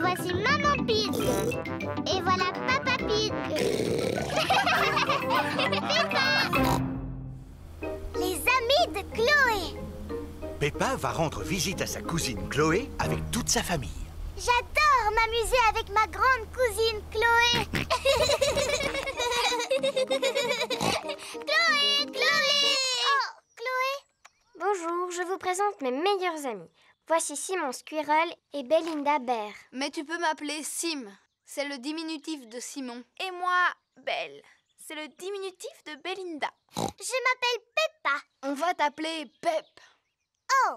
Voici Maman Pig. Et voilà Papa Pig. Peppa. Les amis de Chloé. Peppa va rendre visite à sa cousine Chloé avec toute sa famille. J'adore m'amuser avec ma grande cousine Chloé. Chloé, Chloé. Oh, Chloé. Bonjour, je vous présente mes meilleurs amis. Voici Simon Squirrel et Belinda Bear. Mais tu peux m'appeler Sim. C'est le diminutif de Simon. Et moi, Belle. C'est le diminutif de Belinda. Je m'appelle Peppa. On va t'appeler Pep. Oh.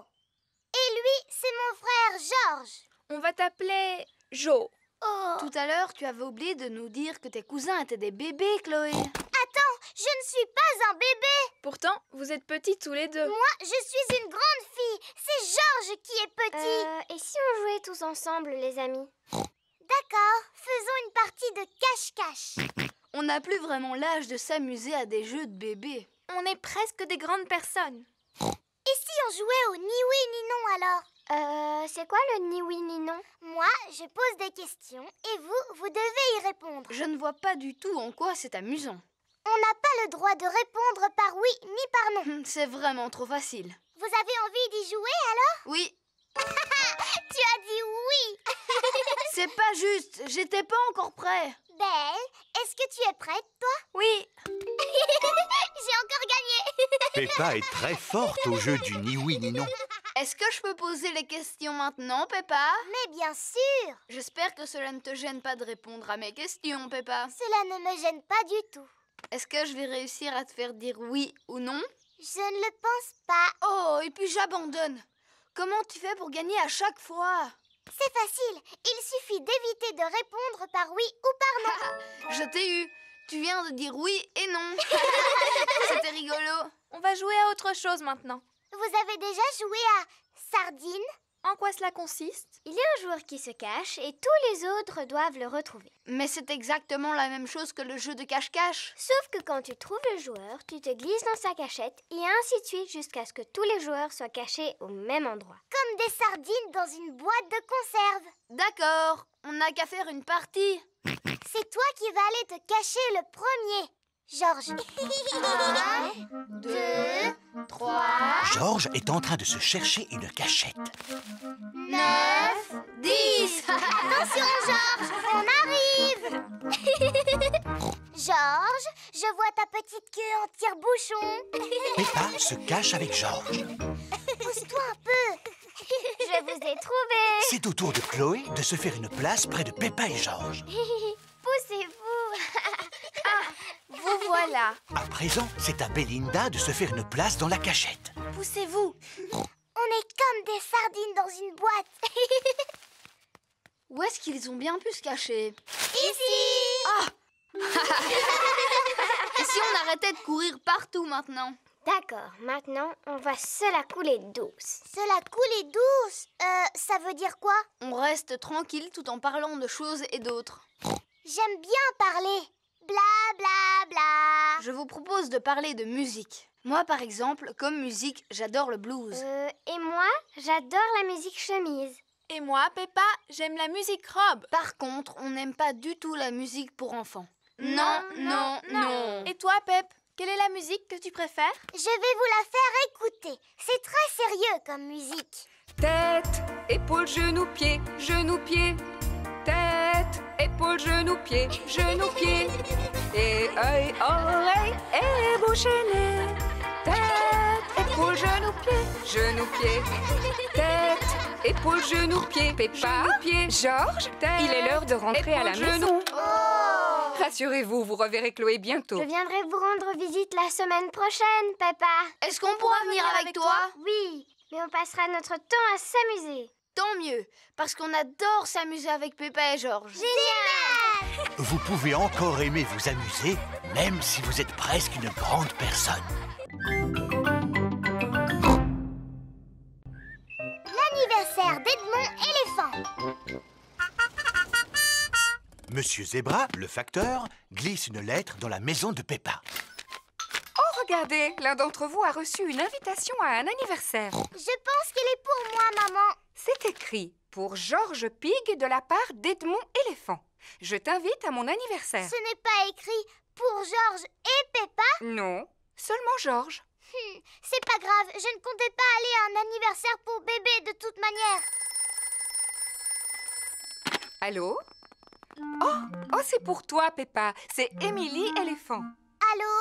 Et lui, c'est mon frère Georges. On va t'appeler Jo. Oh. Tout à l'heure, tu avais oublié de nous dire que tes cousins étaient des bébés, Chloé. Attends, je ne suis pas un bébé. Pourtant, vous êtes petits tous les deux. Moi, je suis une grande fille. C'est Georges qui est petit. Et si on jouait tous ensemble, les amis? D'accord, faisons une partie de cache-cache. On n'a plus vraiment l'âge de s'amuser à des jeux de bébés. On est presque des grandes personnes. Et si on jouait au ni oui ni non alors? C'est quoi le ni oui ni non? Moi, je pose des questions et vous devez y répondre. Je ne vois pas du tout en quoi c'est amusant. On n'a pas le droit de répondre par oui ni par non. C'est vraiment trop facile. Vous avez envie d'y jouer alors? Oui. Tu as dit oui. C'est pas juste, j'étais pas encore prêt. Belle, est-ce que tu es prête, toi? Oui. J'ai encore gagné. Peppa est très forte au jeu du ni oui ni non. Est-ce que je peux poser les questions maintenant, Peppa? Mais bien sûr. J'espère que cela ne te gêne pas de répondre à mes questions, Peppa. Cela ne me gêne pas du tout. Est-ce que je vais réussir à te faire dire oui ou non? Je ne le pense pas. Oh, et puis j'abandonne. Comment tu fais pour gagner à chaque fois? C'est facile. Il suffit d'éviter de répondre par oui ou par non. Je t'ai eu. Tu viens de dire oui et non. C'était rigolo. On va jouer à autre chose maintenant. Vous avez déjà joué à Sardine? En quoi cela consiste? Il y a un joueur qui se cache et tous les autres doivent le retrouver. Mais c'est exactement la même chose que le jeu de cache-cache. Sauf que quand tu trouves le joueur, tu te glisses dans sa cachette et ainsi de suite jusqu'à ce que tous les joueurs soient cachés au même endroit. Comme des sardines dans une boîte de conserve. D'accord, on n'a qu'à faire une partie. C'est toi qui vas aller te cacher le premier. Georges. 1, 2, 3, Georges est en train de se chercher une cachette. 9, 10. Attention, Georges, on arrive. Georges, je vois ta petite queue en tire-bouchon. Peppa se cache avec Georges. Pousse-toi un peu. Je vous ai trouvé. C'est au tour de Chloé de se faire une place près de Peppa et Georges. Poussez-vous. Vous voilà. À présent, c'est à Belinda de se faire une place dans la cachette. Poussez-vous. On est comme des sardines dans une boîte. Où est-ce qu'ils ont bien pu se cacher? Ici. Ah. Et si on arrêtait de courir partout maintenant? D'accord, maintenant on va se la couler douce. Cela coule douce. Ça veut dire quoi? On reste tranquille tout en parlant de choses et d'autres. J'aime bien parler. Bla bla bla. Je vous propose de parler de musique. Moi, par exemple, comme musique, j'adore le blues. Et moi, j'adore la musique chemise. Et moi, Peppa, j'aime la musique robe. Par contre, on n'aime pas du tout la musique pour enfants. Non, non, non. Et toi, Pep, quelle est la musique que tu préfères? Je vais vous la faire écouter. C'est très sérieux comme musique. Tête, épaules, genoux, pieds, genoux, pieds. Tête, épaules, genoux, pieds, genoux, pieds. Et œil, oreille et bouche et nez. Tête, épaules, genoux, pieds, genoux, pieds. Tête, épaules, genoux, pieds, Peppa, pieds. Georges, il est l'heure de rentrer à la maison. Rassurez-vous, vous reverrez Chloé bientôt. Je viendrai vous rendre visite la semaine prochaine, Peppa. Est-ce qu'on pourra venir avec toi? Oui, mais on passera notre temps à s'amuser. Tant mieux, parce qu'on adore s'amuser avec Peppa et Georges. Génial! Vous pouvez encore aimer vous amuser, même si vous êtes presque une grande personne. L'anniversaire d'Edmond éléphant. Monsieur Zebra, le facteur, glisse une lettre dans la maison de Peppa. Oh, regardez, l'un d'entre vous a reçu une invitation à un anniversaire. Je pense qu'elle est pour moi, maman. C'est écrit Pour Georges Pig de la part d'Edmond Éléphant. Je t'invite à mon anniversaire. Ce n'est pas écrit pour Georges et Peppa. Non, seulement Georges. C'est pas grave, je ne comptais pas aller à un anniversaire pour bébé de toute manière. Allô? Oh, c'est pour toi, Peppa. C'est Émilie Éléphant. Allô?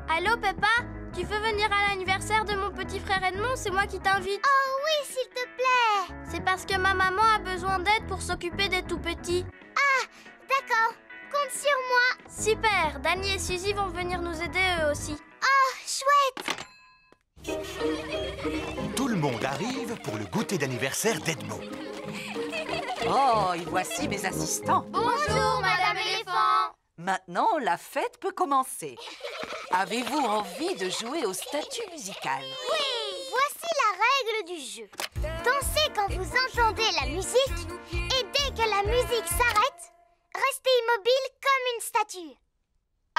Allô, Peppa? Tu veux venir à l'anniversaire de mon petit frère Edmond? C'est moi qui t'invite. Oh oui, s'il te plaît. C'est parce que ma maman a besoin d'aide pour s'occuper des tout-petits. Ah, d'accord. Compte sur moi. Super! Danny et Suzy vont venir nous aider eux aussi. Oh, chouette. Tout le monde arrive pour le goûter d'anniversaire d'Edmond. Oh, et voici mes assistants. Bonjour, Madame Éléphant! Maintenant, la fête peut commencer. Avez-vous envie de jouer au statut musical? Oui, voici la règle du jeu. Dansez quand vous entendez la musique et dès que la musique s'arrête, restez immobile comme une statue.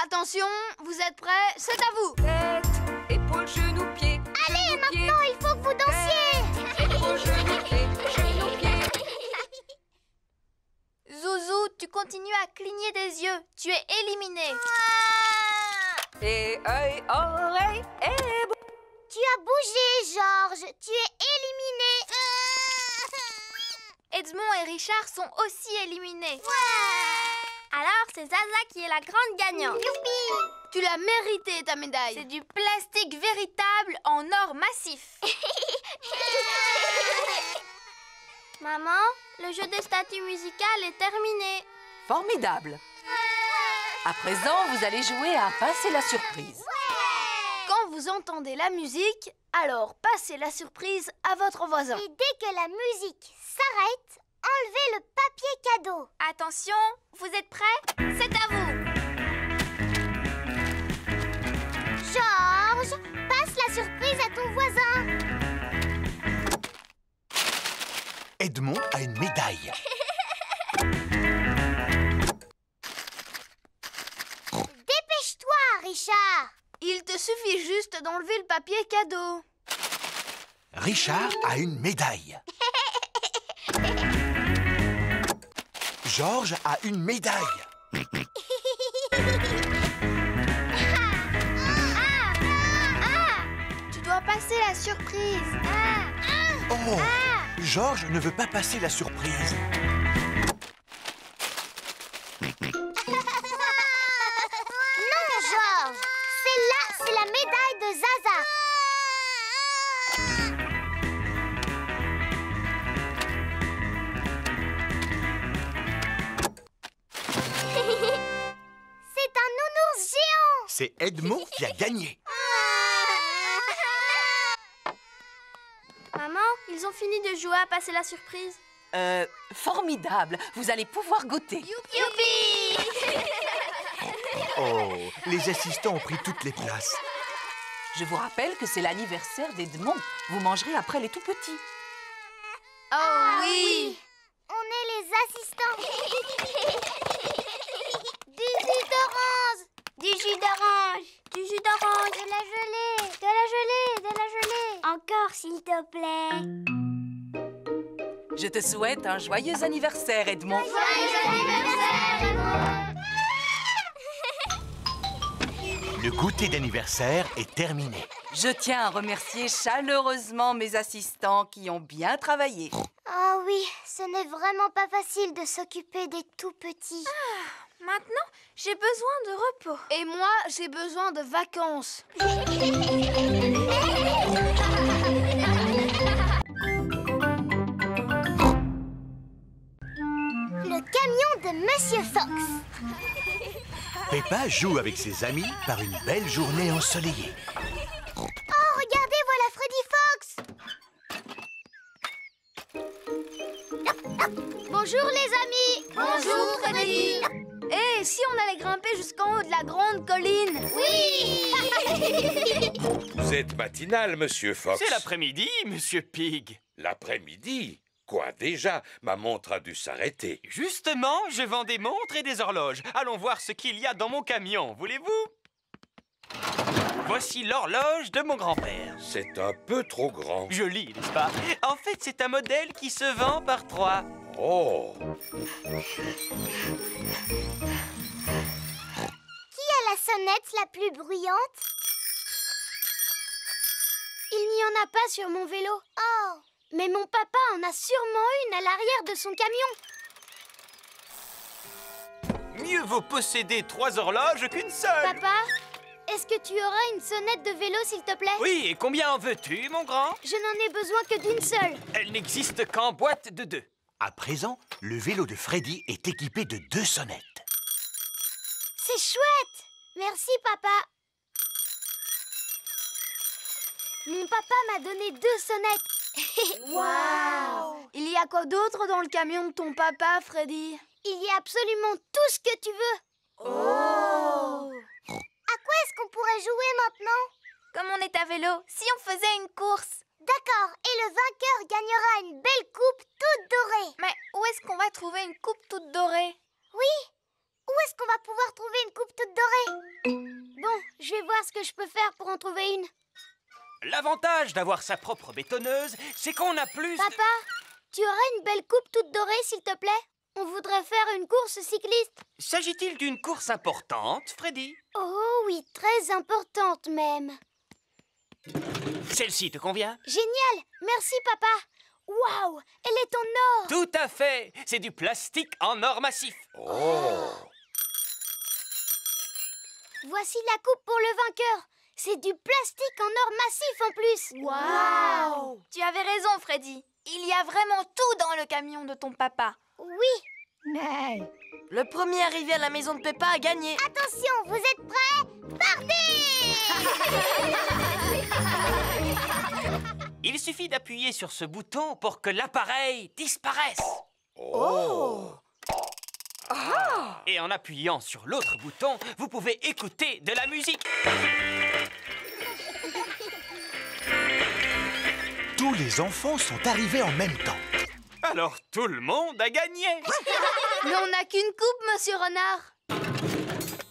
Attention, vous êtes prêts? C'est à vous. Tête, épaules, genoux, pieds. Allez, genoux, pieds. maintenant, il faut que vous dansiez. Épaules, genoux, pieds, genoux, pieds. Zouzou, tu continues à cligner des yeux. Tu es éliminé. Et œil, oreille, et Tu as bougé, Georges. Tu es éliminé. Edmond et Richard sont aussi éliminés. Alors, c'est Zaza qui est la grande gagnante. Tu l'as mérité, ta médaille. C'est du plastique véritable en or massif. Maman, le jeu des statues musicales est terminé. Formidable. À présent, vous allez jouer à passer la surprise. Quand vous entendez la musique, alors passez la surprise à votre voisin. Et dès que la musique s'arrête, enlevez le papier cadeau. Attention, vous êtes prêts? C'est à vous. Georges, passe la surprise à ton voisin. Edmond a une médaille. Dépêche-toi, Richard. Il te suffit juste d'enlever le papier cadeau. Richard a une médaille. Georges a une médaille. Tu dois passer la surprise. Oh, Georges ne veut pas passer la surprise. Non, Georges. Celle-là, c'est la médaille de Zaza. C'est un nounours géant. C'est Edmond qui a gagné. Maman, ils ont fini de jouer à passer la surprise. Formidable. Vous allez pouvoir goûter. Youpi! Oh, les assistants ont pris toutes les places. Je vous rappelle que c'est l'anniversaire d'Edmond. Vous mangerez après les tout-petits. Oh oui. On est les assistants. Du jus d'orange. Du jus d'orange. Du jus d'orange. De la gelée. De la gelée. De la gelée. Encore, s'il te plaît. Je te souhaite un joyeux anniversaire, Edmond. Joyeux anniversaire. Le goûter d'anniversaire est terminé. Je tiens à remercier chaleureusement mes assistants qui ont bien travaillé. Ah oui, ce n'est vraiment pas facile de s'occuper des tout-petits. Maintenant, j'ai besoin de repos. Et moi, j'ai besoin de vacances. Le camion de Monsieur Fox. Peppa joue avec ses amis par une belle journée ensoleillée. Oh, regardez, voilà Freddy Fox. Bonjour les amis. Bonjour, Freddy. Et si on allait grimper jusqu'en haut de la grande colline? Vous êtes matinal, Monsieur Fox. C'est l'après-midi, Monsieur Pig. L'après-midi? Quoi, déjà? Ma montre a dû s'arrêter. Justement, je vends des montres et des horloges. Allons voir ce qu'il y a dans mon camion, voulez-vous? Voici l'horloge de mon grand-père. C'est un peu trop grand. Joli, n'est-ce pas? En fait, c'est un modèle qui se vend par 3. Oh! Qui a la sonnette la plus bruyante? Il n'y en a pas sur mon vélo. Oh! Mais mon papa en a sûrement une à l'arrière de son camion. Mieux vaut posséder 3 horloges qu'une seule. Papa, est-ce que tu auras une sonnette de vélo, s'il te plaît? Oui, et combien en veux-tu, mon grand? Je n'en ai besoin que d'une seule. Elle n'existe qu'en boîte de 2. À présent, le vélo de Freddy est équipé de 2 sonnettes. C'est chouette. Merci, papa. Mon papa m'a donné 2 sonnettes. Waouh! Il y a quoi d'autre dans le camion de ton papa, Freddy? Il y a absolument tout ce que tu veux. Oh! À quoi est-ce qu'on pourrait jouer maintenant? Comme on est à vélo, si on faisait une course. D'accord, et le vainqueur gagnera une belle coupe toute dorée. Mais où est-ce qu'on va trouver une coupe toute dorée? Oui, où est-ce qu'on va pouvoir trouver une coupe toute dorée? Bon, je vais voir ce que je peux faire pour en trouver une. L'avantage d'avoir sa propre bétonneuse, c'est qu'on a plus... Papa, tu aurais une belle coupe toute dorée, s'il te plaît? On voudrait faire une course cycliste. S'agit-il d'une course importante, Freddy? Oh oui, très importante même. Celle-ci te convient? Génial, merci papa. Waouh, elle est en or. Tout à fait. C'est du plastique en or massif. Oh! Voici la coupe pour le vainqueur. C'est du plastique en or massif en plus. Waouh! Tu avais raison, Freddy. Il y a vraiment tout dans le camion de ton papa. Oui. Le premier arrivé à la maison de Peppa a gagné. Attention, vous êtes prêts? Partez! Il suffit d'appuyer sur ce bouton pour que l'appareil disparaisse. Oh! Et en appuyant sur l'autre bouton, vous pouvez écouter de la musique. Tous les enfants sont arrivés en même temps. Alors tout le monde a gagné. Mais on n'a qu'une coupe, monsieur Renard.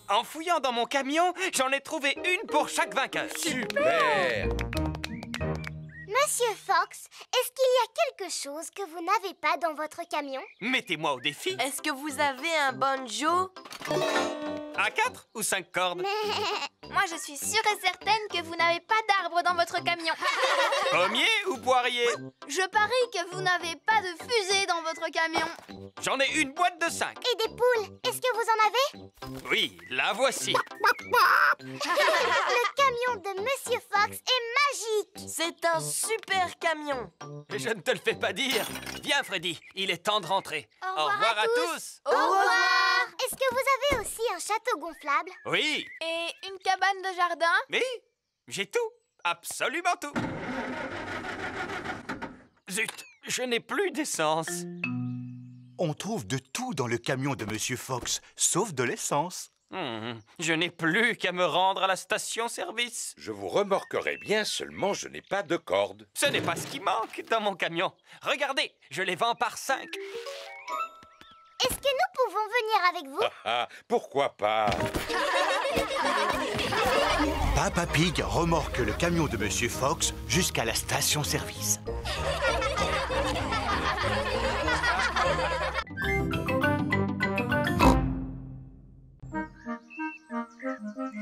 En fouillant dans mon camion, j'en ai trouvé une pour chaque vainqueur. Super! Monsieur Fox, est-ce qu'il y a quelque chose que vous n'avez pas dans votre camion? Mettez-moi au défi. Est-ce que vous avez un banjo? À 4 ou 5 cordes? Moi, je suis sûre et certaine que vous n'avez pas d'arbre dans votre camion. Pommier ou poirier? Je parie que vous n'avez pas de fusée dans votre camion. J'en ai une boîte de 5. Et des poules, est-ce que vous en avez? Oui, la voici. Le camion de Monsieur Fox est magique! C'est un super camion. Je ne te le fais pas dire. Viens, Freddy, il est temps de rentrer. Au revoir à tous. Au revoir. Est-ce que vous avez aussi un château gonflable? Oui, Et une cabane de jardin? mais j'ai tout, absolument tout. Zut, je n'ai plus d'essence. On trouve de tout dans le camion de Monsieur Fox, sauf de l'essence. Je n'ai plus qu'à me rendre à la station-service. Je vous remorquerai bien, seulement je n'ai pas de corde. Ce n'est pas ce qui manque dans mon camion. Regardez, je les vends par 5. Est-ce que nous pouvons venir avec vous? Ah, pourquoi pas? Papa Pig remorque le camion de Monsieur Fox jusqu'à la station-service.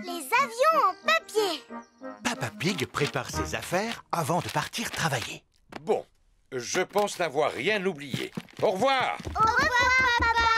Les avions en papier! Papa Pig prépare ses affaires avant de partir travailler. Bon, je pense n'avoir rien oublié. Au revoir! Au revoir, papa!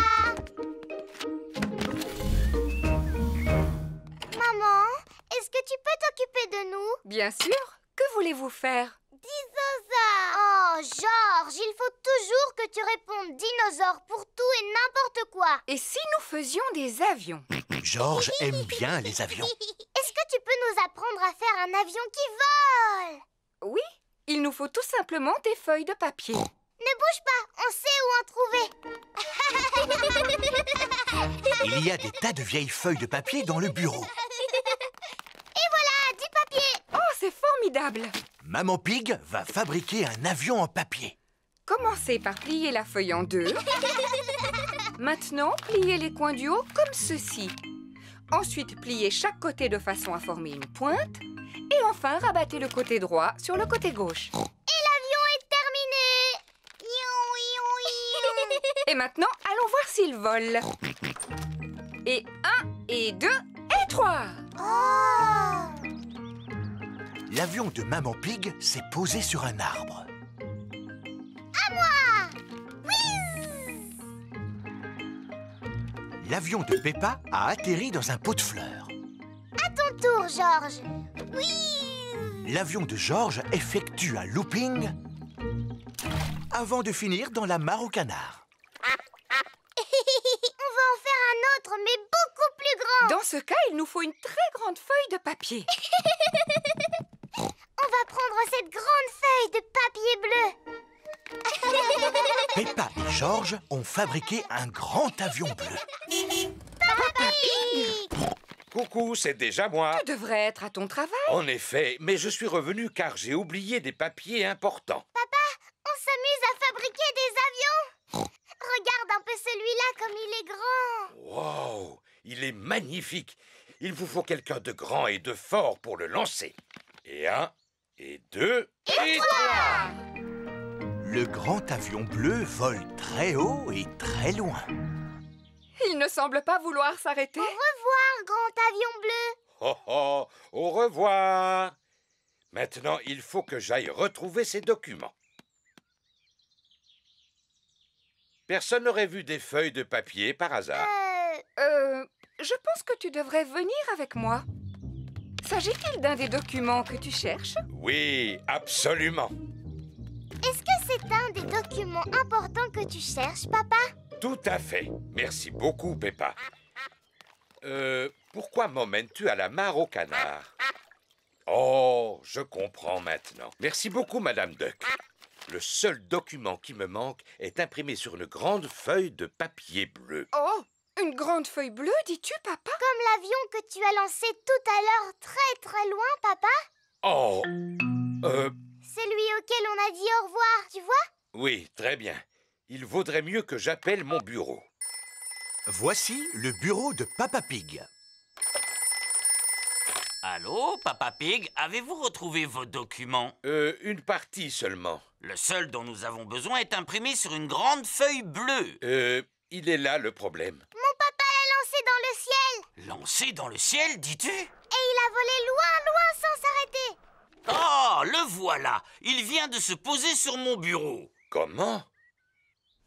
Maman, est-ce que tu peux t'occuper de nous? Bien sûr. Que voulez-vous faire? Dinosaure! Oh, Georges, il faut toujours que tu répondes dinosaure pour tout et n'importe quoi. Et si nous faisions des avions? Georges aime bien les avions. Est-ce que tu peux nous apprendre à faire un avion qui vole? Oui, il nous faut tout simplement des feuilles de papier. Ne bouge pas, on sait où en trouver. Il y a des tas de vieilles feuilles de papier dans le bureau. Et voilà, du papier. Oh, c'est formidable! Maman Pig va fabriquer un avion en papier. Commencez par plier la feuille en 2. Maintenant, pliez les coins du haut comme ceci. Ensuite, pliez chaque côté de façon à former une pointe. Et enfin, rabattez le côté droit sur le côté gauche. Et l'avion est terminé. Et maintenant, allons voir s'il vole. Et 1, et 2, et 3. Oh! L'avion de Maman Pig s'est posé sur un arbre. À moi! L'avion de Peppa a atterri dans un pot de fleurs. À ton tour, Georges. L'avion de Georges effectue un looping avant de finir dans la mare au canard. On va en faire un autre, mais beaucoup plus grand. Dans ce cas, il nous faut une très grande feuille de papier. On va prendre cette grande feuille de papier bleu. Peppa et Georges ont fabriqué un grand avion bleu. Papa Pig! Coucou, c'est déjà moi. Tu devrais être à ton travail. En effet, mais je suis revenu car j'ai oublié des papiers importants. Papa, on s'amuse à fabriquer des avions. Regarde un peu celui-là comme il est grand. Wow, il est magnifique. Il vous faut quelqu'un de grand et de fort pour le lancer. Et 1, et 2, et 3. Le grand avion bleu vole très haut et très loin. Il ne semble pas vouloir s'arrêter. Au revoir, grand avion bleu. Oh oh, au revoir. Maintenant, il faut que j'aille retrouver ces documents. Personne n'aurait vu des feuilles de papier par hasard. Je pense que tu devrais venir avec moi. S'agit-il d'un des documents que tu cherches? Oui, absolument. Est-ce que c'est un des documents importants que tu cherches, papa? Tout à fait. Merci beaucoup, Peppa. Pourquoi m'emmènes-tu à la mare au canard? Oh, je comprends maintenant. Merci beaucoup, Madame Duck. Le seul document qui me manque est imprimé sur une grande feuille de papier bleu. Oh, une grande feuille bleue, dis-tu, papa? Comme l'avion que tu as lancé tout à l'heure très très loin, papa? Oh, Celui auquel on a dit au revoir, tu vois? oui, très bien. Il vaudrait mieux que j'appelle mon bureau. Voici le bureau de Papa Pig. Allô, Papa Pig, avez-vous retrouvé vos documents? Une partie seulement. Le seul dont nous avons besoin est imprimé sur une grande feuille bleue. Il est là le problème. Mon papa l'a lancé dans le ciel. Lancé dans le ciel, dis-tu? Et il a volé loin, loin sans s'arrêter. Oh, le voilà! Il vient de se poser sur mon bureau. Comment?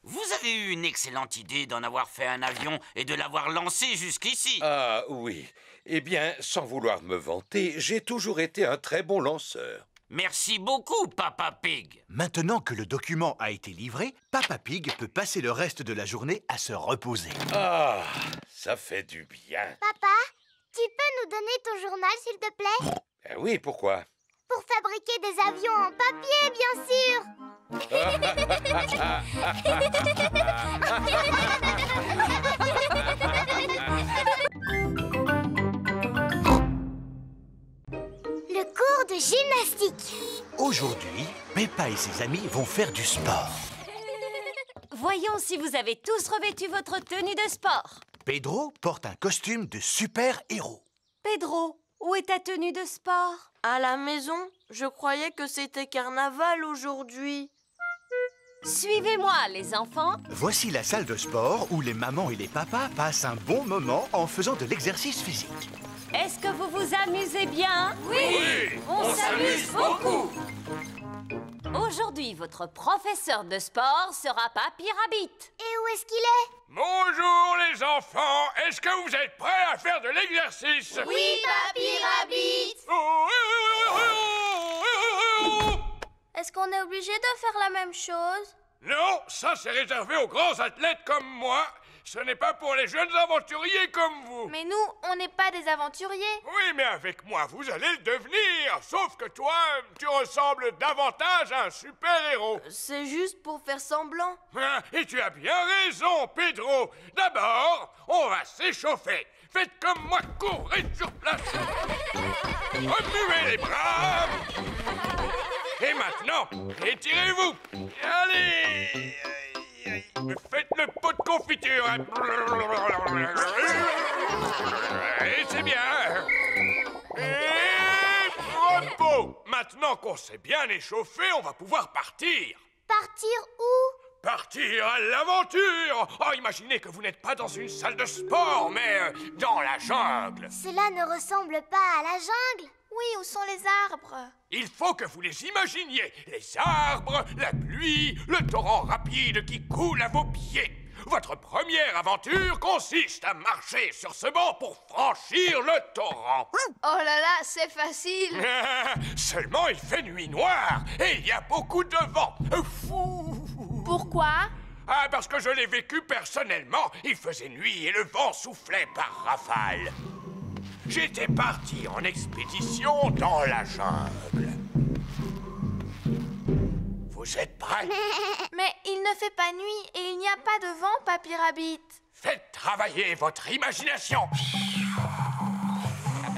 Vous avez eu une excellente idée d'en avoir fait un avion et de l'avoir lancé jusqu'ici. Ah oui. Eh bien, sans vouloir me vanter, j'ai toujours été un très bon lanceur. Merci beaucoup, Papa Pig. Maintenant que le document a été livré, Papa Pig peut passer le reste de la journée à se reposer. Ah, ça fait du bien. Papa, tu peux nous donner ton journal, s'il te plaît? Oui, pourquoi? Pour fabriquer des avions en papier, bien sûr. Le cours de gymnastique. Aujourd'hui, Peppa et ses amis vont faire du sport. Voyons si vous avez tous revêtu votre tenue de sport. Pedro porte un costume de super-héros. Pedro, où est ta tenue de sport? À la maison, je croyais que c'était carnaval aujourd'hui. Suivez-moi, les enfants. Voici la salle de sport où les mamans et les papas passent un bon moment en faisant de l'exercice physique. Est-ce que vous vous amusez bien? Oui, on s'amuse beaucoup. Aujourd'hui, votre professeur de sport sera Papy Rabbit. Et où est-ce qu'il est? Bonjour les enfants, est-ce que vous êtes prêts à faire de l'exercice? Oui, Papy Rabbit. Est-ce qu'on est obligé de faire la même chose? Non, ça c'est réservé aux grands athlètes comme moi. Ce n'est pas pour les jeunes aventuriers comme vous. Mais nous, on n'est pas des aventuriers. Oui, mais avec moi, vous allez le devenir. Sauf que toi, tu ressembles davantage à un super-héros. C'est juste pour faire semblant. Et tu as bien raison, Pedro. D'abord, on va s'échauffer. Faites comme moi, courez sur place. Remuez les bras. Et maintenant, étirez-vous. Allez. Faites le pot de confiture. C'est bien. Et repos. Maintenant qu'on s'est bien échauffé, on va pouvoir partir. Partir où? Partir à l'aventure. Oh, imaginez que vous n'êtes pas dans une salle de sport, mais dans la jungle. Cela ne ressemble pas à la jungle. Oui, où sont les arbres? Il faut que vous les imaginiez. Les arbres, la pluie, le torrent rapide qui coule à vos pieds. Votre première aventure consiste à marcher sur ce banc pour franchir le torrent. Oh là là, c'est facile. Seulement, il fait nuit noire et il y a beaucoup de vent. Pourquoi? Ah, parce que je l'ai vécu personnellement. Il faisait nuit et le vent soufflait par rafales. J'étais parti en expédition dans la jungle. Vous êtes prêts? Mais il ne fait pas nuit et il n'y a pas de vent, Papy Rabbit. Faites travailler votre imagination.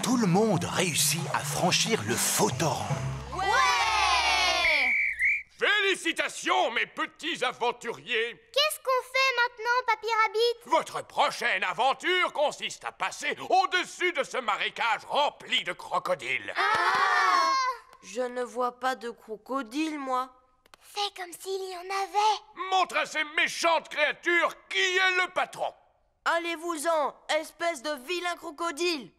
Tout le monde réussit à franchir le faux torrent. Félicitations, mes petits aventuriers. Qu'est-ce qu'on fait maintenant, Papy Rabbit? Votre prochaine aventure consiste à passer au-dessus de ce marécage rempli de crocodiles. Ah! Je ne vois pas de crocodile, moi. Fais comme s'il y en avait. Montre à ces méchantes créatures qui est le patron. Allez-vous-en, espèce de vilain crocodile.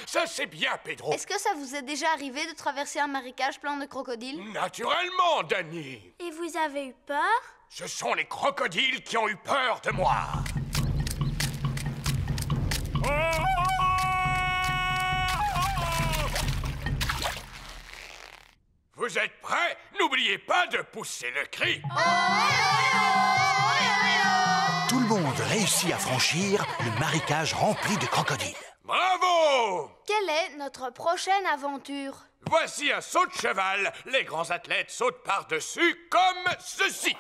Ça, c'est bien, Pedro. Est-ce que ça vous est déjà arrivé de traverser un marécage plein de crocodiles? Naturellement, Danny. Et vous avez eu peur? Ce sont les crocodiles qui ont eu peur de moi. Vous êtes prêts? N'oubliez pas de pousser le cri. Tout le monde réussit à franchir le marécage rempli de crocodiles. Bravo! Quelle est notre prochaine aventure? Voici un saut de cheval. Les grands athlètes sautent par-dessus comme ceci.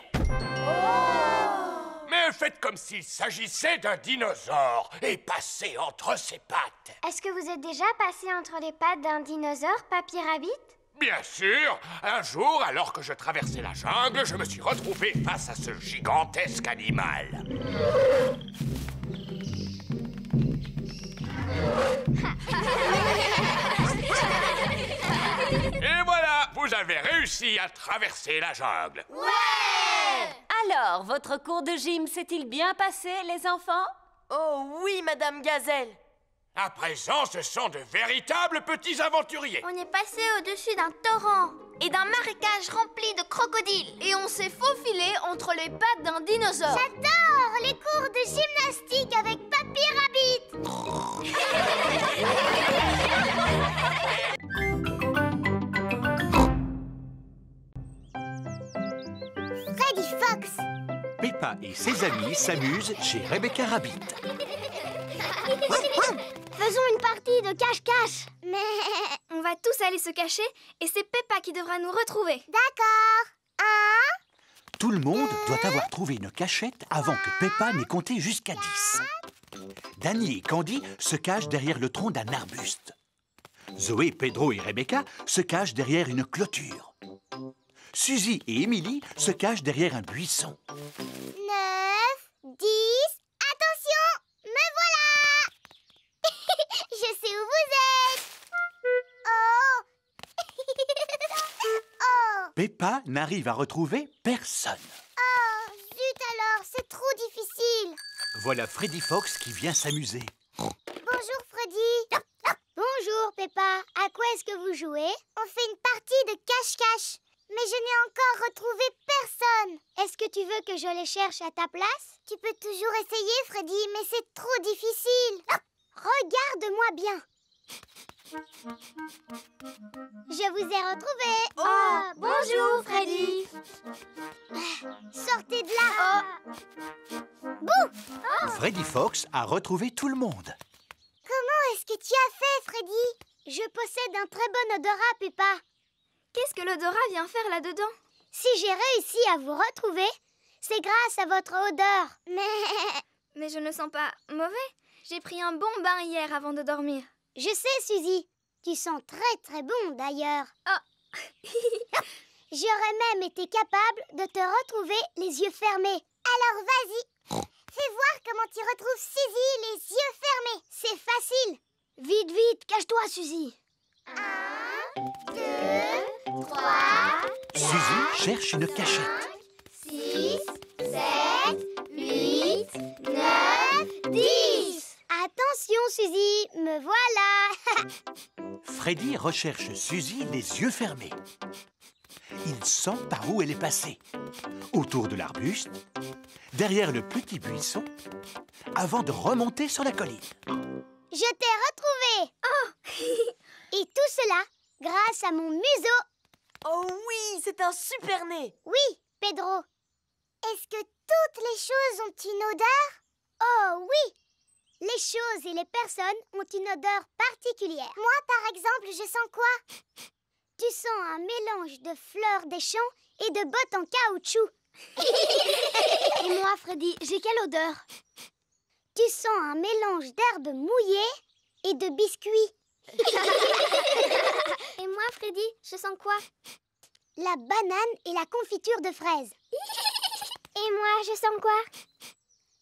Mais faites comme s'il s'agissait d'un dinosaure et passez entre ses pattes. Est-ce que vous êtes déjà passé entre les pattes d'un dinosaure, Papy Rabbit? Bien sûr. Un jour, alors que je traversais la jungle, je me suis retrouvé face à ce gigantesque animal. Et voilà, vous avez réussi à traverser la jungle. Alors, votre cours de gym s'est-il bien passé, les enfants? Oh oui, Madame Gazelle. À présent, ce sont de véritables petits aventuriers. On est passé au-dessus d'un torrent et d'un marécage rempli de crocodiles. Et on s'est faufilé entre les pattes d'un dinosaure. J'adore les cours de gymnastique avec Papy Rabbit. Freddy Fox. Peppa et ses amis s'amusent chez Rebecca Rabbit. Faisons une partie de cache-cache. Mais... On va tous aller se cacher et c'est Peppa qui devra nous retrouver. D'accord. Tout le monde doit avoir trouvé une cachette avant que Peppa n'ait compté jusqu'à 10. Danny et Candy se cachent derrière le tronc d'un arbuste. Zoé, Pedro et Rebecca se cachent derrière une clôture. Suzy et Emily se cachent derrière un buisson. 9, 10... Attention, me voilà. Je sais où vous êtes. Oh. Peppa n'arrive à retrouver personne. Oh, zut alors, c'est trop difficile. Voilà Freddy Fox qui vient s'amuser. Bonjour Freddy. Bonjour Peppa. À quoi est-ce que vous jouez? On fait une partie de cache-cache. Mais je n'ai encore retrouvé personne. Est-ce que tu veux que je les cherche à ta place? Tu peux toujours essayer, Freddy, mais c'est trop difficile. Regarde-moi bien. Je vous ai retrouvé. Oh, bonjour, Freddy. Sortez de là. Bouh! Freddy Fox a retrouvé tout le monde. Comment est-ce que tu as fait, Freddy? Je possède un très bon odorat, Peppa. Qu'est-ce que l'odorat vient faire là-dedans? Si j'ai réussi à vous retrouver, c'est grâce à votre odeur. Mais je ne sens pas mauvais. J'ai pris un bon bain hier avant de dormir. Je sais, Suzy. Tu sens très très bon d'ailleurs. Oh. J'aurais même été capable de te retrouver les yeux fermés. Alors vas-y, Fais voir comment tu retrouves Suzy les yeux fermés. C'est facile. Vite, vite, cache-toi, Suzy. 1, 2, 3, Suzy cherche une cachette. 6, 7, 8, 9, 10. Attention, Suzy, me voilà. Freddy recherche Suzy les yeux fermés. Il sent par où elle est passée. Autour de l'arbuste, derrière le petit buisson, avant de remonter sur la colline. Je t'ai retrouvé. Oh. Et tout cela grâce à mon museau. Oh oui, c'est un super nez. Oui, Pedro. Est-ce que toutes les choses ont une odeur? Oh oui. Les choses et les personnes ont une odeur particulière. Moi, par exemple, je sens quoi? Tu sens un mélange de fleurs des champs et de bottes en caoutchouc. Et moi, Freddy, j'ai quelle odeur? Tu sens un mélange d'herbes mouillées et de biscuits. Et moi, Freddy, je sens quoi? La banane et la confiture de fraises. Et moi, je sens quoi?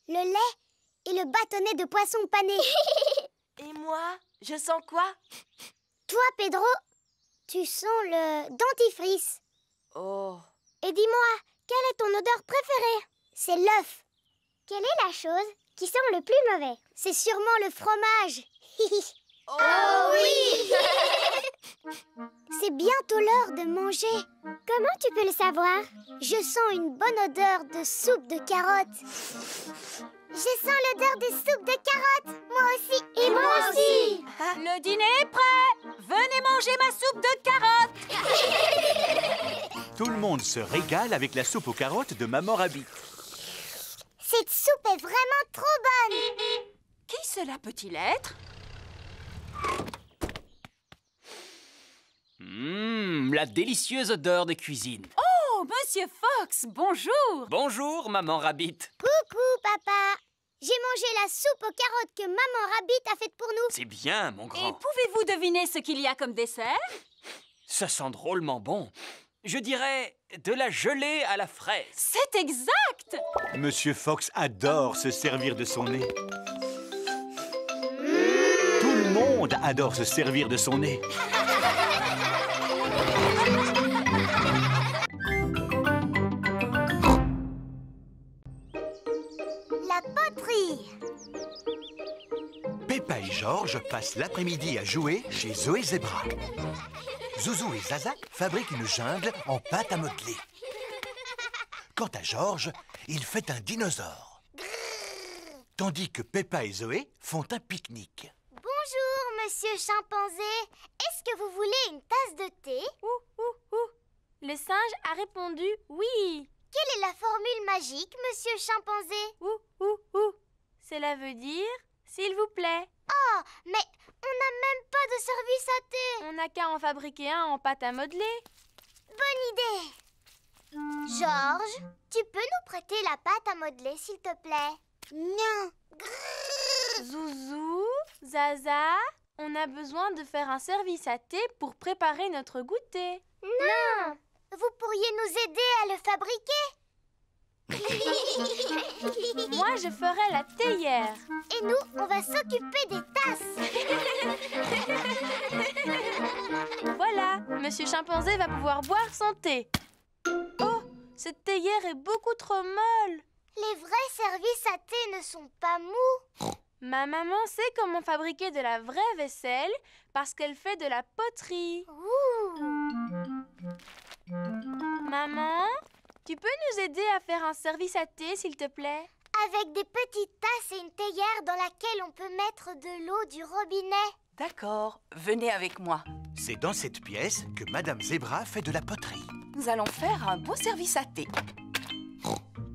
Le lait et le bâtonnet de poisson pané. Et moi, je sens quoi? Toi, Pedro, tu sens le dentifrice. Oh. Et dis-moi, quelle est ton odeur préférée? C'est l'œuf. Quelle est la chose qui sent le plus mauvais? C'est sûrement le fromage. Oh oui. C'est bientôt l'heure de manger. Comment tu peux le savoir? Je sens une bonne odeur de soupe de carottes. Je sens l'odeur de soupe de carottes. Moi aussi. Et moi aussi. Le dîner est prêt. Venez manger ma soupe de carottes. Tout le monde se régale avec la soupe aux carottes de Maman Rabbit. Cette soupe est vraiment trop bonne. Qui cela peut-il être? La délicieuse odeur de cuisine. Oh, Monsieur Fox, bonjour. Bonjour, Maman Rabbit. Coucou, papa. J'ai mangé la soupe aux carottes que Maman Rabbit a faite pour nous. C'est bien, mon Et grand. pouvez-vous deviner ce qu'il y a comme dessert? Ça sent drôlement bon. Je dirais de la gelée à la fraise. C'est exact. Monsieur Fox adore se servir de son nez. Tout le monde adore se servir de son nez. La poterie. Peppa et Georges passent l'après-midi à jouer chez Zoé Zebra. Zouzou et Zaza fabriquent une jungle en pâte à modeler. Quant à Georges, il fait un dinosaure. Tandis que Peppa et Zoé font un pique-nique. Bonjour, monsieur chimpanzé. Est-ce que vous voulez une tasse de thé? Le singe a répondu oui. Quelle est la formule magique, monsieur chimpanzé? Cela veut dire s'il vous plaît. Oh, mais on n'a même pas de service à thé. On n'a qu'à en fabriquer un en pâte à modeler. Bonne idée. Georges, tu peux nous prêter la pâte à modeler, s'il te plaît? Non. Zouzou, Zaza, on a besoin de faire un service à thé pour préparer notre goûter. Non. Vous pourriez nous aider à le fabriquer? Moi, je ferai la théière. Et nous, on va s'occuper des tasses. Voilà, Monsieur Chimpanzé va pouvoir boire son thé. Oh, cette théière est beaucoup trop molle. Les vrais services à thé ne sont pas mous. Ma maman sait comment fabriquer de la vraie vaisselle parce qu'elle fait de la poterie. Maman, tu peux nous aider à faire un service à thé, s'il te plaît? Avec des petites tasses et une théière dans laquelle on peut mettre de l'eau du robinet. D'accord, venez avec moi. C'est dans cette pièce que Madame Zebra fait de la poterie. Nous allons faire un beau service à thé.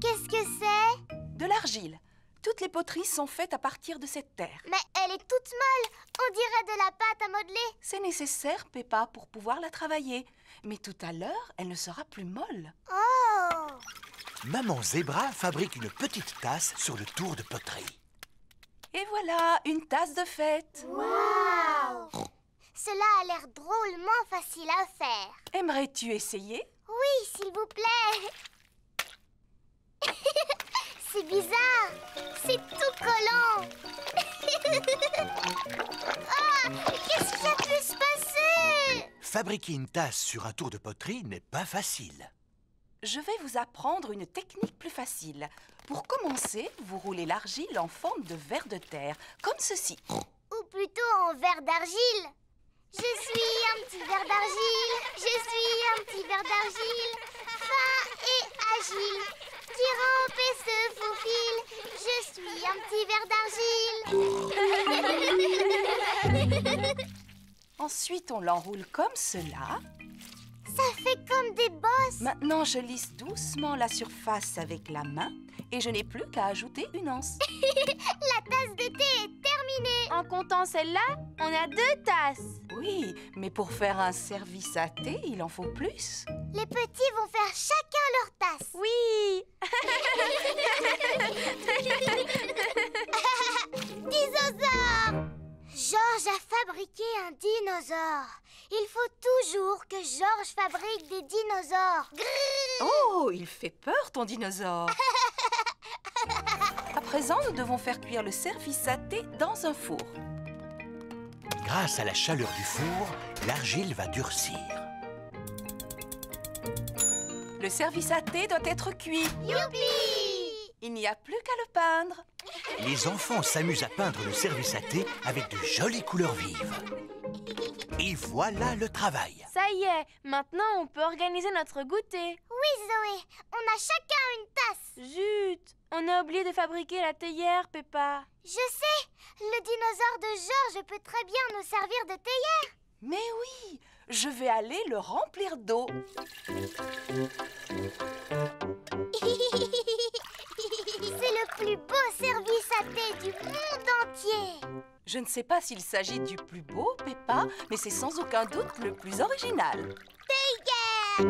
Qu'est-ce que c'est? De l'argile. Toutes les poteries sont faites à partir de cette terre. Mais elle est toute molle. On dirait de la pâte à modeler. C'est nécessaire, Peppa, pour pouvoir la travailler. Mais tout à l'heure, elle ne sera plus molle. Oh! Maman Zebra fabrique une petite tasse sur le tour de poterie. Et voilà, une tasse de fête. Waouh! Cela a l'air drôlement facile à faire. Aimerais-tu essayer? Oui, s'il vous plaît. c'est bizarre. C'est tout collant. Ah, qu'est-ce qui a pu se passer? Fabriquer une tasse sur un tour de poterie n'est pas facile. Je vais vous apprendre une technique plus facile. Pour commencer, vous roulez l'argile en forme de ver de terre, comme ceci. Ou plutôt en verre d'argile. Je suis un petit verre d'argile. Je suis un petit verre d'argile. Fin et agile. Qui rampe et se faufile. Je suis un petit verre d'argile. Ensuite, on l'enroule comme cela. Ça fait comme des bosses. Maintenant, je lisse doucement la surface avec la main et je n'ai plus qu'à ajouter une anse. La tasse de thé est terminée. En comptant celle-là, on a 2 tasses. Oui, mais pour faire un service à thé, il en faut plus. Les petits vont faire chacun leur tasse. Oui. Dinosaure! Georges a fabriqué un dinosaure. Il faut toujours que Georges fabrique des dinosaures. Grrr! Oh, il fait peur, ton dinosaure. À présent, nous devons faire cuire le service à thé dans un four. Grâce à la chaleur du four, l'argile va durcir. Le service à thé doit être cuit. Youpi! Il n'y a plus qu'à le peindre. Les enfants s'amusent à peindre le service à thé avec de jolies couleurs vives. Et voilà le travail. Ça y est, maintenant on peut organiser notre goûter. Oui, Zoé, on a chacun une tasse. Zut, on a oublié de fabriquer la théière, Peppa. Je sais, le dinosaure de Georges peut très bien nous servir de théière. Mais oui, je vais aller le remplir d'eau. C'est le plus beau service à thé du monde entier. Je ne sais pas s'il s'agit du plus beau, Peppa, mais c'est sans aucun doute le plus original. Théière!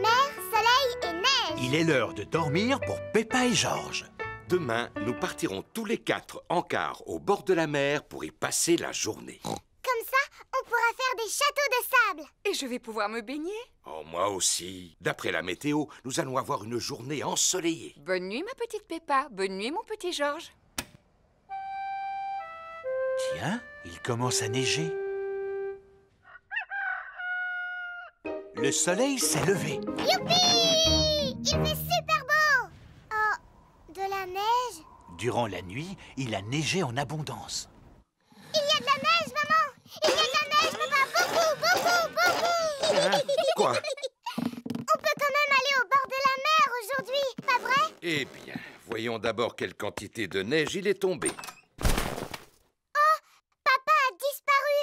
Mer, soleil et neige. Il est l'heure de dormir pour Peppa et Georges. Demain, nous partirons tous les 4 en car au bord de la mer pour y passer la journée. Comme ça, on pourra faire des châteaux de sable. Et je vais pouvoir me baigner. Oh, moi aussi. D'après la météo, nous allons avoir une journée ensoleillée. Bonne nuit, ma petite Peppa. Bonne nuit, mon petit Georges. Tiens, il commence à neiger. Le soleil s'est levé. Youpi! Il fait super beau. Oh, de la neige? Durant la nuit, il a neigé en abondance. Il y a de la neige, maman! Il y a de la neige, papa! Beaucoup! Quoi? On peut quand même aller au bord de la mer aujourd'hui, pas vrai? Eh bien, voyons d'abord quelle quantité de neige il est tombé. Oh! Papa a disparu!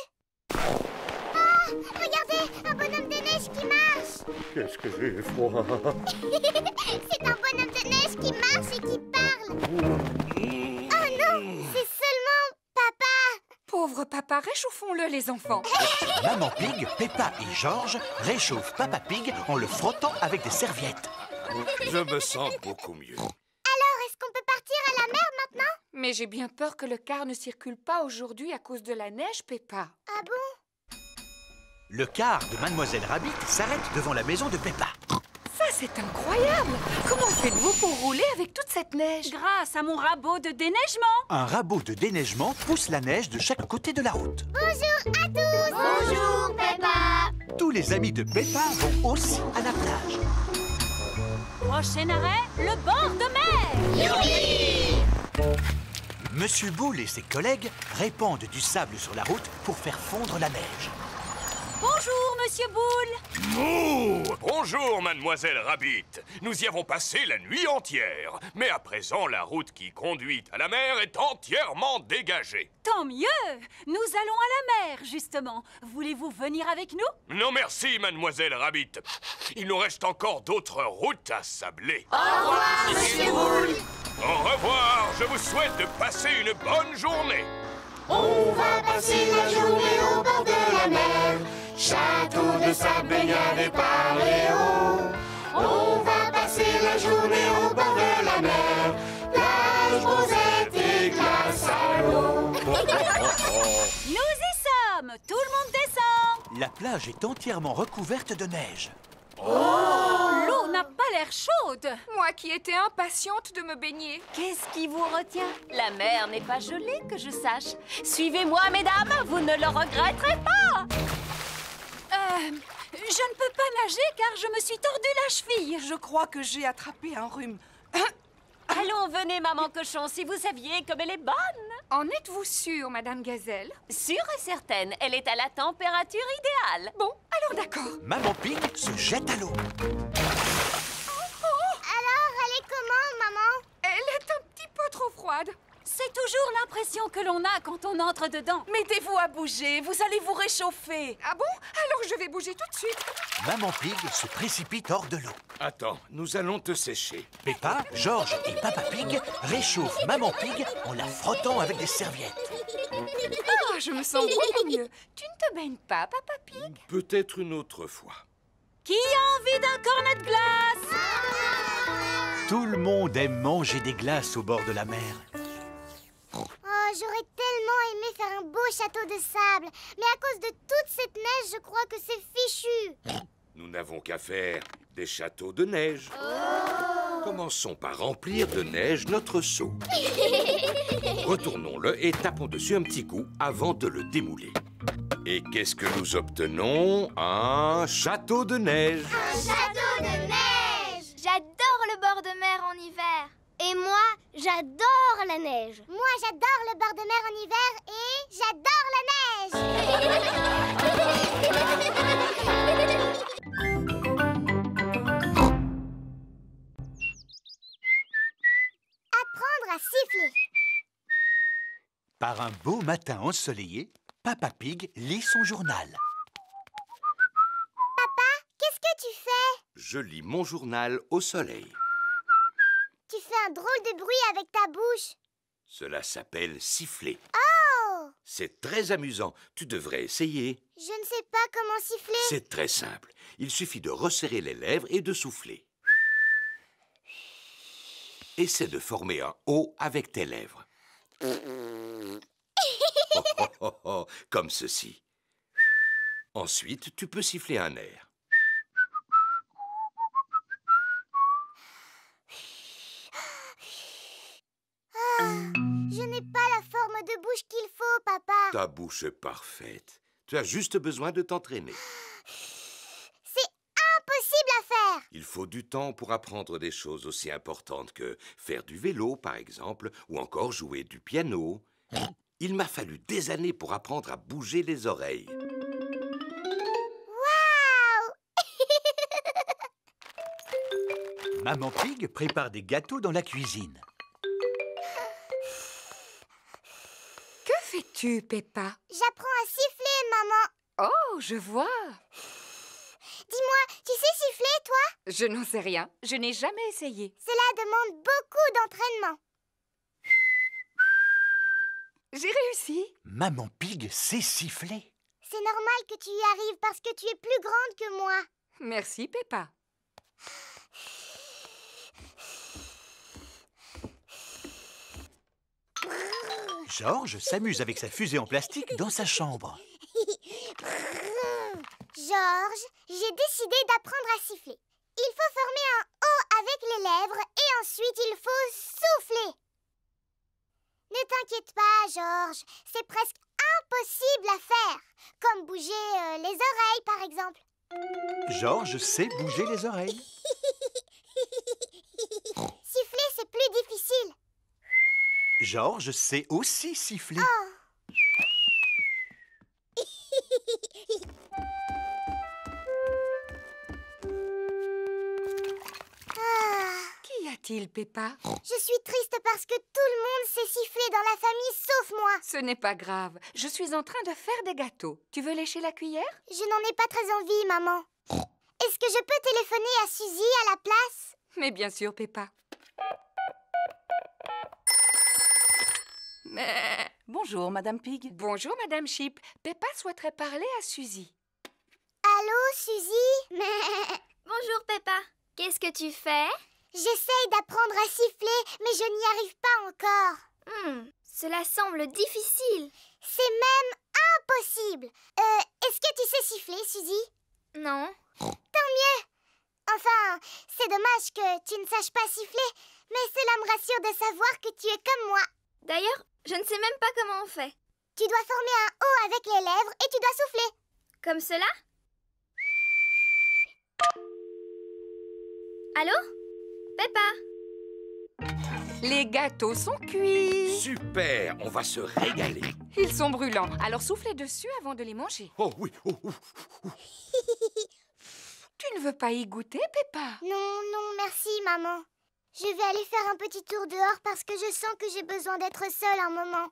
Ah! Regardez! Un bonhomme de neige qui marche! Qu'est-ce que j'ai froid! C'est un bonhomme de neige qui marche et qui parle! Oh non! C'est seulement papa! Pauvre papa, réchauffons-le, les enfants. Maman Pig, Peppa et Georges réchauffent Papa Pig en le frottant avec des serviettes. Je me sens beaucoup mieux. Alors, est-ce qu'on peut partir à la mer maintenant? Mais j'ai bien peur que le car ne circule pas aujourd'hui à cause de la neige, Peppa. Ah bon? Le car de Mademoiselle Rabbit s'arrête devant la maison de Peppa. Ça, c'est incroyable! Comment faites-vous pour rouler avec toute cette neige? Grâce à mon rabot de déneigement. Un rabot de déneigement pousse la neige de chaque côté de la route. Bonjour à tous! Bonjour, Peppa! Tous les amis de Peppa vont aussi à la plage. Prochain arrêt, le bord de mer. Youpi! Monsieur Boule et ses collègues répandent du sable sur la route pour faire fondre la neige. Bonjour, Monsieur Boule. Mouh! Bonjour, Mademoiselle Rabbit. Nous y avons passé la nuit entière. Mais à présent, la route qui conduit à la mer est entièrement dégagée. Tant mieux. Nous allons à la mer, justement. Voulez-vous venir avec nous? Non merci, Mademoiselle Rabbit. Il nous reste encore d'autres routes à sabler. Au revoir, Monsieur Boule! Au revoir. Je vous souhaite de passer une bonne journée. On va passer la journée au bord de la mer. Château de sable, baignade et paléo. On va passer la journée au bord de la mer. Plage, rosette et glace à l'eau. Nous y sommes. Tout le monde descend. La plage est entièrement recouverte de neige. L'eau n'a pas l'air chaude. Moi qui étais impatiente de me baigner. Qu'est-ce qui vous retient? La mer n'est pas gelée, que je sache. Suivez-moi, mesdames, vous ne le regretterez pas. Je ne peux pas nager car je me suis tordu la cheville. Je crois que j'ai attrapé un rhume. Allons, venez, maman cochon, si vous saviez comme elle est bonne. En êtes-vous sûre, Madame Gazelle? Sûre et certaine, elle est à la température idéale. Bon, alors d'accord. Maman Pig se jette à l'eau. Alors, elle est comment, maman? Elle est un petit peu trop froide. C'est toujours l'impression que l'on a quand on entre dedans. Mettez-vous à bouger, vous allez vous réchauffer. Ah bon? Alors je vais bouger tout de suite. Maman Pig se précipite hors de l'eau. Attends, nous allons te sécher. Peppa, George et Papa Pig réchauffent Maman Pig en la frottant avec des serviettes. Ah, je me sens beaucoup mieux. Tu ne te baignes pas, Papa Pig? Peut-être une autre fois. Qui a envie d'un cornet de glace? Tout le monde aime manger des glaces au bord de la mer. Oh, j'aurais tellement aimé faire un beau château de sable. Mais à cause de toute cette neige, je crois que c'est fichu. Nous n'avons qu'à faire des châteaux de neige. Commençons par remplir de neige notre seau. Retournons-le et tapons dessus un petit coup avant de le démouler. Et qu'est-ce que nous obtenons? Un château de neige. Un château de neige! J'adore le bord de mer en hiver. Et moi, j'adore la neige. Moi, j'adore le bord de mer en hiver et j'adore la neige. Apprendre à siffler. Par un beau matin ensoleillé, Papa Pig lit son journal. Papa, qu'est-ce que tu fais? Je lis mon journal au soleil. Tu fais un drôle de bruit avec ta bouche. Cela s'appelle siffler. Oh! C'est très amusant. Tu devrais essayer. Je ne sais pas comment siffler. C'est très simple. Il suffit de resserrer les lèvres et de souffler. Essaie de former un O avec tes lèvres. Comme ceci. Ensuite, tu peux siffler un air. Je n'ai pas la forme de bouche qu'il faut, papa. Ta bouche est parfaite. Tu as juste besoin de t'entraîner. C'est impossible à faire. Il faut du temps pour apprendre des choses aussi importantes que faire du vélo, par exemple, ou encore jouer du piano. Il m'a fallu des années pour apprendre à bouger les oreilles. Waouh! Maman Pig prépare des gâteaux dans la cuisine. Que fais-tu, Peppa? J'apprends à siffler, maman. Oh, je vois. Dis-moi, tu sais siffler, toi? Je n'en sais rien. Je n'ai jamais essayé. Cela demande beaucoup d'entraînement. J'ai réussi. Maman Pig sait siffler. C'est normal que tu y arrives parce que tu es plus grande que moi. Merci, Peppa. George s'amuse avec sa fusée en plastique dans sa chambre. George, j'ai décidé d'apprendre à siffler. Il faut former un O avec les lèvres et ensuite il faut souffler. Ne t'inquiète pas, George. C'est presque impossible à faire. Comme bouger les oreilles, par exemple. George sait bouger les oreilles. Siffler, c'est plus difficile. George sait aussi siffler. Oh. Qu'y a-t-il, Peppa? Je suis triste parce que tout le monde sait siffler dans la famille sauf moi. Ce n'est pas grave. Je suis en train de faire des gâteaux. Tu veux lécher la cuillère? Je n'en ai pas très envie, maman. Est-ce que je peux téléphoner à Suzy à la place? Mais bien sûr, Peppa. Bonjour, Madame Pig. Bonjour, Madame Sheep. Peppa souhaiterait parler à Suzy. Allô, Suzy? Bonjour, Peppa. Qu'est-ce que tu fais? J'essaye d'apprendre à siffler, mais je n'y arrive pas encore. Cela semble difficile. C'est même possible. Est-ce que tu sais siffler, Suzy? Non. Tant mieux. Enfin, c'est dommage que tu ne saches pas siffler, mais cela me rassure de savoir que tu es comme moi. D'ailleurs, je ne sais même pas comment on fait. Tu dois former un O avec les lèvres et tu dois souffler. Comme cela? Allô? Peppa? Les gâteaux sont cuits. Super, on va se régaler. Ils sont brûlants, alors soufflez dessus avant de les manger. Oh oui, Tu ne veux pas y goûter, Peppa? Non, merci, maman. Je vais aller faire un petit tour dehors parce que je sens que j'ai besoin d'être seule un moment.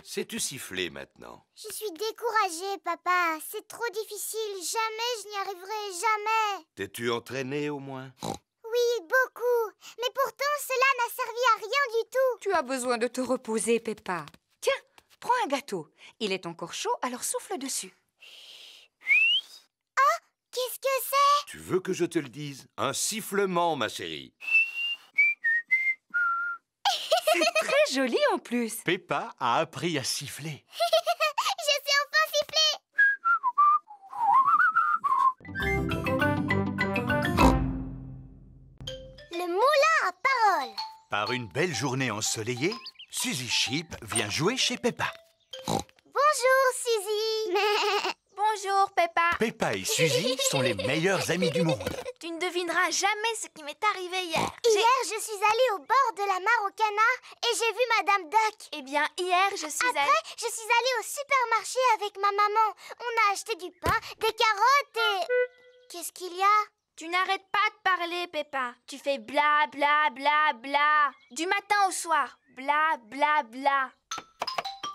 Sais-tu siffler maintenant? Je suis découragée, papa. C'est trop difficile. Jamais je n'y arriverai, jamais. T'es-tu entraîné au moins? Oui, beaucoup. Mais pourtant, cela n'a servi à rien du tout. Tu as besoin de te reposer, Peppa. Tiens, prends un gâteau. Il est encore chaud, alors souffle dessus. Oh, qu'est-ce que c'est? Tu veux que je te le dise? Un sifflement, ma chérie. C'est très joli en plus. Peppa a appris à siffler. Je sais enfin siffler. Le moulin à paroles. Par une belle journée ensoleillée, Suzy Sheep vient jouer chez Peppa. Bonjour, Suzy. Bonjour, Peppa. Peppa et Suzy sont les meilleurs amis du monde. Tu ne devineras jamais ce qui m'est arrivé hier. Hier, je suis allée au bord de la mare au canard et j'ai vu Madame Duck. Eh bien, hier, je suis allée... Après, je suis allée au supermarché avec ma maman. On a acheté du pain, des carottes et... Qu'est-ce qu'il y a? Tu n'arrêtes pas de parler, Peppa. Tu fais bla bla bla bla. Du matin au soir. Bla bla bla.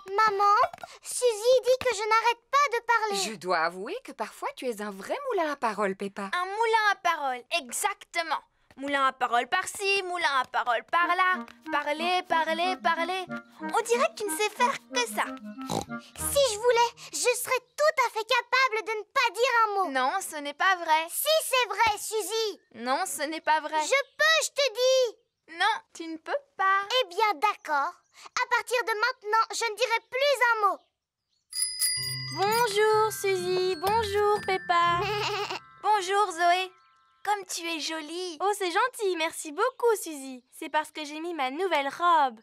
Maman, Suzy dit que je n'arrête pas de parler. Je dois avouer que parfois tu es un vrai moulin à paroles, Peppa. Un moulin à paroles, exactement. Moulin à paroles par-ci, moulin à paroles par-là. Parler, parler, parler. On dirait que tu ne sais faire que ça. Si je voulais, je serais tout à fait capable de ne pas dire un mot. Non, ce n'est pas vrai. Si c'est vrai, Suzy. Non, ce n'est pas vrai. Je peux, je te dis. Non, tu ne peux pas. Eh bien, d'accord. À partir de maintenant, je ne dirai plus un mot. Bonjour, Suzy. Bonjour, Peppa. Bonjour, Zoé. Comme tu es jolie. Oh, c'est gentil. Merci beaucoup, Suzy. C'est parce que j'ai mis ma nouvelle robe.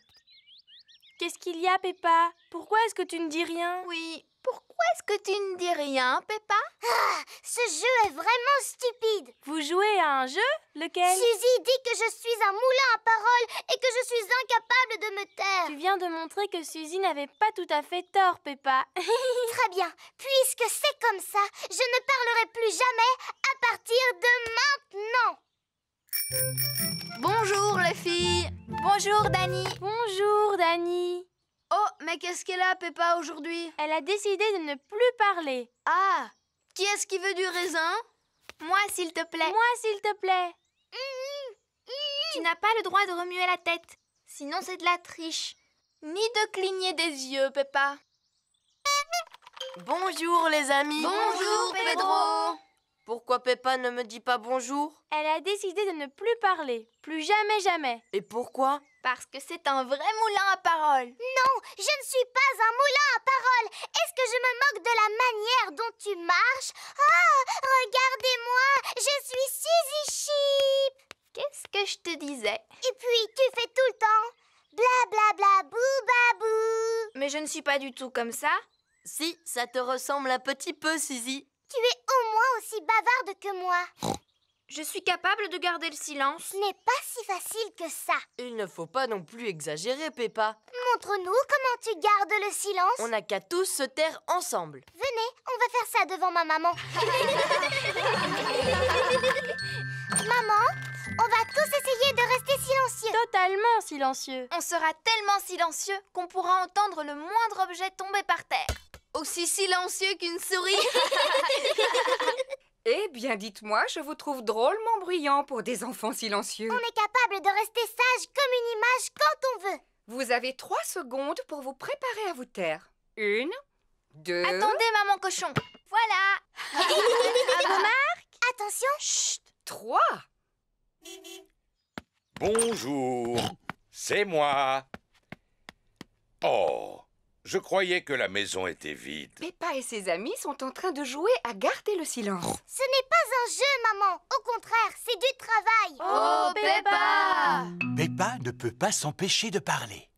Qu'est-ce qu'il y a, Peppa? Pourquoi est-ce que tu ne dis rien? Oui, pourquoi est-ce que tu ne dis rien, Peppa? Ah, ce jeu est vraiment stupide. Vous jouez à un jeu? Lequel? Suzy dit que je suis un moulin à paroles et que je suis incapable de me taire. Tu viens de montrer que Suzy n'avait pas tout à fait tort, Peppa. Très bien. Puisque c'est comme ça, je ne parlerai plus jamais à partir de maintenant. Bonjour, les filles. Bonjour, Dani. Bonjour, Dani. Oh, mais qu'est-ce qu'elle a, Peppa, aujourd'hui? Elle a décidé de ne plus parler. Ah, qui est-ce qui veut du raisin? Moi, s'il te plaît. Moi, s'il te plaît. Tu n'as pas le droit de remuer la tête. Sinon, c'est de la triche. Ni de cligner des yeux, Peppa. Bonjour, les amis. Bonjour, Pedro. Pourquoi Peppa ne me dit pas bonjour? Elle a décidé de ne plus parler. Plus jamais, jamais. Et pourquoi? Parce que c'est un vrai moulin à paroles. Non, je ne suis pas un moulin à paroles. Est-ce que je me moque de la manière dont tu marches? Ah, regardez-moi, je suis Suzy Sheep. Qu'est-ce que je te disais? Et puis, tu fais tout le temps bla bla bla bou babou. Mais je ne suis pas du tout comme ça. Si, ça te ressemble un petit peu, Suzy. Tu es au moins aussi bavarde que moi. Je suis capable de garder le silence. Ce n'est pas si facile que ça. Il ne faut pas non plus exagérer, Peppa. Montre-nous comment tu gardes le silence. On n'a qu'à tous se taire ensemble. Venez, on va faire ça devant ma maman. Maman, on va tous essayer de rester silencieux. Totalement silencieux. On sera tellement silencieux qu'on pourra entendre le moindre objet tomber par terre. Aussi silencieux qu'une souris. Eh bien, dites-moi, je vous trouve drôlement bruyant pour des enfants silencieux. On est capable de rester sage comme une image quand on veut. Vous avez 3 secondes pour vous préparer à vous taire. 1, 2... Attendez, maman cochon. Voilà. À vos marques. Attention. Chut, 3. Bonjour, c'est moi. Oh, je croyais que la maison était vide. Peppa et ses amis sont en train de jouer à garder le silence. Ce n'est pas un jeu, maman. Au contraire, c'est du travail. Oh, Peppa! Peppa ne peut pas s'empêcher de parler.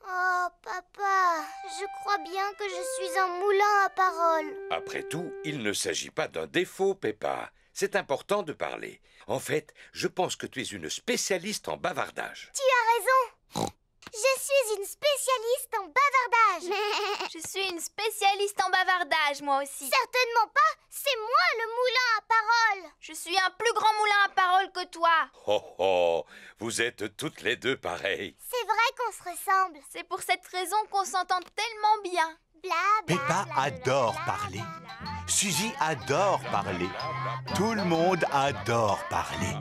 Oh, papa, je crois bien que je suis un moulin à paroles. Après tout, il ne s'agit pas d'un défaut, Peppa. C'est important de parler. En fait, je pense que tu es une spécialiste en bavardage. Tu as raison. Je suis une spécialiste en bavardage. Je suis une spécialiste en bavardage, moi aussi. Certainement pas. C'est moi le moulin à paroles. Je suis un plus grand moulin à paroles que toi. Oh oh, vous êtes toutes les deux pareilles. C'est vrai qu'on se ressemble. C'est pour cette raison qu'on s'entend tellement bien. Bla, bla, Peppa bla, bla, adore bla, parler. bla, bla. Suzy adore parler. Tout le monde adore parler.